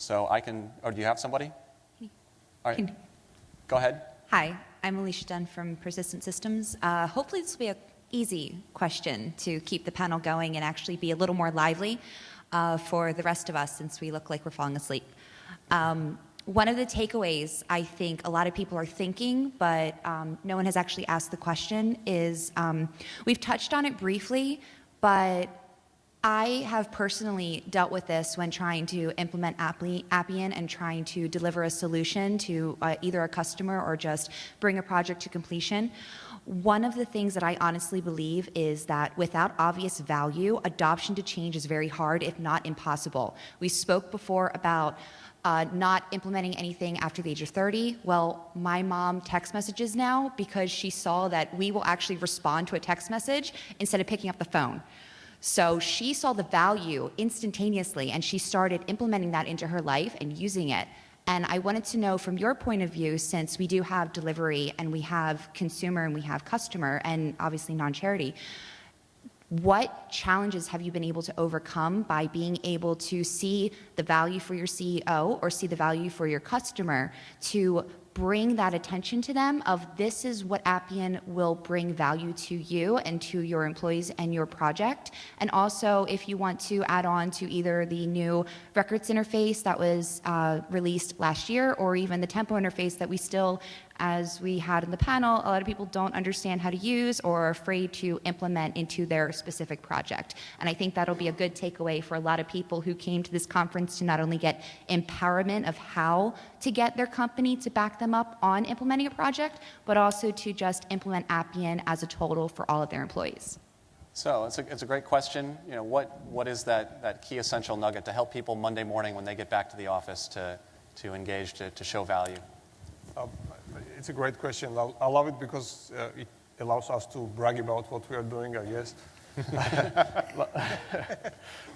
So I can, or do you have somebody? All right, go ahead. Hi, I'm Alicia Dunn from Persistent Systems. Hopefully this will be an easy question to keep the panel going and actually be a little more lively for the rest of us since we look like we're falling asleep. One of the takeaways I think a lot of people are thinking, but no one has actually asked the question, is we've touched on it briefly, but I have personally dealt with this when trying to implement Appian and trying to deliver a solution to either a customer or just bring a project to completion. One of the things that I honestly believe is that without obvious value, adoption to change is very hard, if not impossible. We spoke before about not implementing anything after the age of 30. Well, my mom text messages now because she saw that we will actually respond to a text message instead of picking up the phone. So she saw the value instantaneously, and she started implementing that into her life and using it. And I wanted to know from your point of view, since we do have delivery and we have consumer and we have customer and obviously non-charity, what challenges have you been able to overcome by being able to see the value for your CEO or see the value for your customer to bring that attention to them of this is what Appian will bring value to you and to your employees and your project. And also if you want to add on to either the new records interface that was released last year or even the tempo interface that we still, as we had in the panel, a lot of people don't understand how to use or are afraid to implement into their specific project. And I think that'll be a good takeaway for a lot of people who came to this conference to not only get empowerment of how to get their company to back them up on implementing a project, but also to just implement Appian as a total for all of their employees. So it's a great question. You know, what is that key essential nugget to help people Monday morning when they get back to the office to engage, to show value? It's a great question. I love it because it allows us to brag about what we are doing, I guess.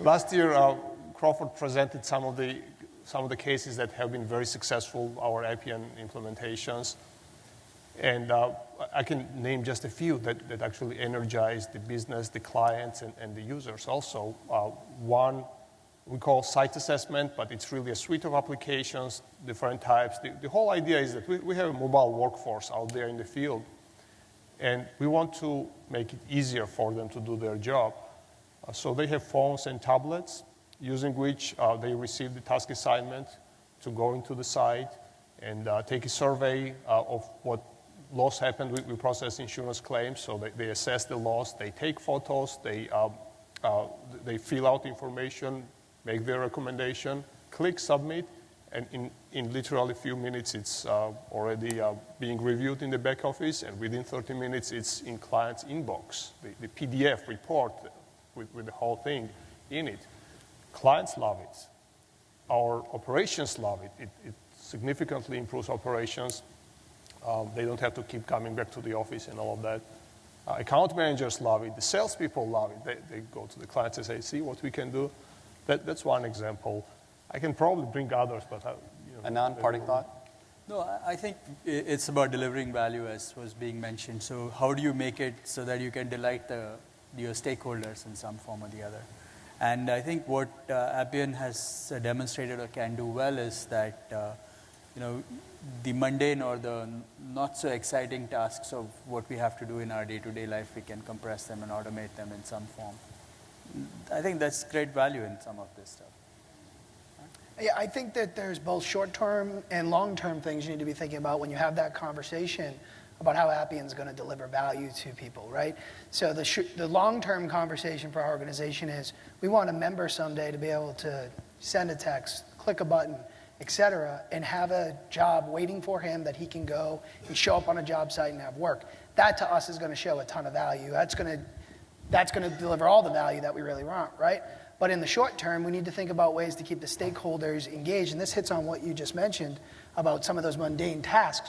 Last year, Crawford presented some of the cases that have been very successful, our Appian implementations. And I can name just a few that actually energize the business, the clients, and the users also. One we call site assessment, but it's really a suite of applications, different types. The whole idea is that we have a mobile workforce out there in the field, and we want to make it easier for them to do their job. So they have phones and tablets, using which they receive the task assignment to go into the site and take a survey of what loss happened. We process insurance claims, so they assess the loss, they take photos, they fill out information, make their recommendation, click submit, and in literally a few minutes it's already being reviewed in the back office, and within 30 minutes it's in client's inbox, the PDF report with the whole thing in it. Clients love it. Our operations love it. It significantly improves operations. They don't have to keep coming back to the office and all of that. Account managers love it. The salespeople love it. They go to the clients and say, see what we can do. That's one example. I can probably bring others, but a non-parting thought? No, I think it's about delivering value, as was being mentioned. So how do you make it so that you can delight your stakeholders in some form or the other? And I think what Appian has demonstrated or can do well is that the mundane or the not so exciting tasks of what we have to do in our day-to-day life, we can compress them and automate them in some form. I think that's great value in some of this stuff. Yeah, I think that there's both short-term and long-term things you need to be thinking about when you have that conversation about how Appian's going to deliver value to people, right? So the long-term conversation for our organization is we want a member someday to be able to send a text, click a button, et cetera, and have a job waiting for him that he can go and show up on a job site and have work. That to us is going to show a ton of value. That's going to deliver all the value that we really want, right? But in the short term, we need to think about ways to keep the stakeholders engaged. And this hits on what you just mentioned about some of those mundane tasks.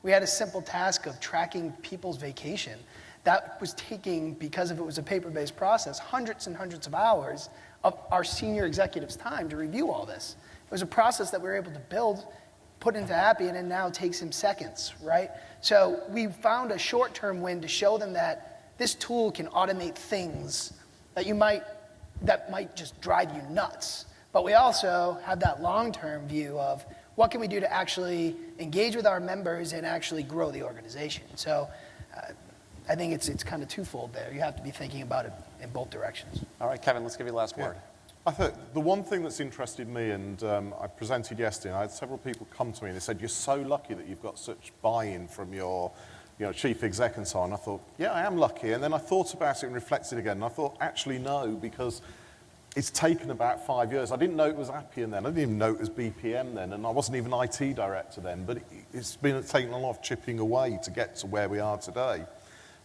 We had a simple task of tracking people's vacation. That was taking, because if it was a paper-based process, hundreds and hundreds of hours of our senior executives' time to review all this. It was a process that we were able to build, put into Appian, and now takes him seconds, right? So we found a short-term win to show them that this tool can automate things that might just drive you nuts, But we also have that long-term view of what can we do to actually engage with our members and actually grow the organization. So I think it's kind of twofold there. You have to be thinking about it in both directions. All right, Kevin, let's give you the last word. I think the one thing that's interested me, and I presented yesterday, I had several people come to me and they said, you're so lucky that you've got such buy-in from your chief exec and so on. I thought, yeah, I am lucky. And then I thought about it and reflected again. And I thought, actually, no, because it's taken about 5 years. I didn't know it was Appian then. I didn't even know it was BPM then. And I wasn't even IT director then. But it's been taking a lot of chipping away to get to where we are today.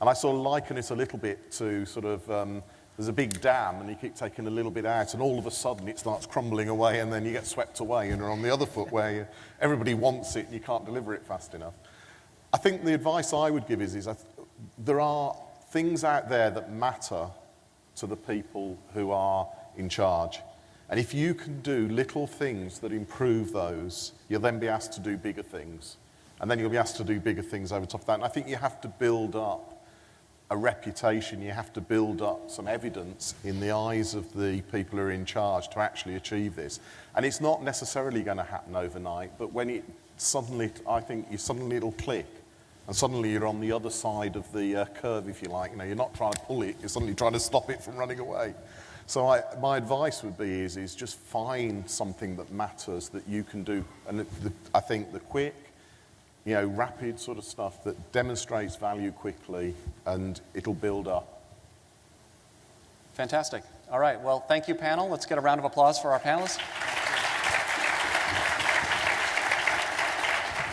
And I sort of liken it a little bit to sort of, there's a big dam and you keep taking a little bit out and all of a sudden it starts crumbling away and then you get swept away and you're on the other foot where everybody wants it and you can't deliver it fast enough. I think the advice I would give is there are things out there that matter to the people who are in charge. And if you can do little things that improve those, you'll then be asked to do bigger things. And then you'll be asked to do bigger things over top of that. And I think you have to build up a reputation, you have to build up some evidence in the eyes of the people who are in charge to actually achieve this. And it's not necessarily going to happen overnight, but when it suddenly, I think suddenly it'll click. And suddenly you're on the other side of the curve, if you like. You're not trying to pull it, you're suddenly trying to stop it from running away. So my advice would be is just find something that matters that you can do. And I think the quick, rapid sort of stuff that demonstrates value quickly, and it'll build up. Fantastic. All right, well, thank you, panel. Let's get a round of applause for our panelists.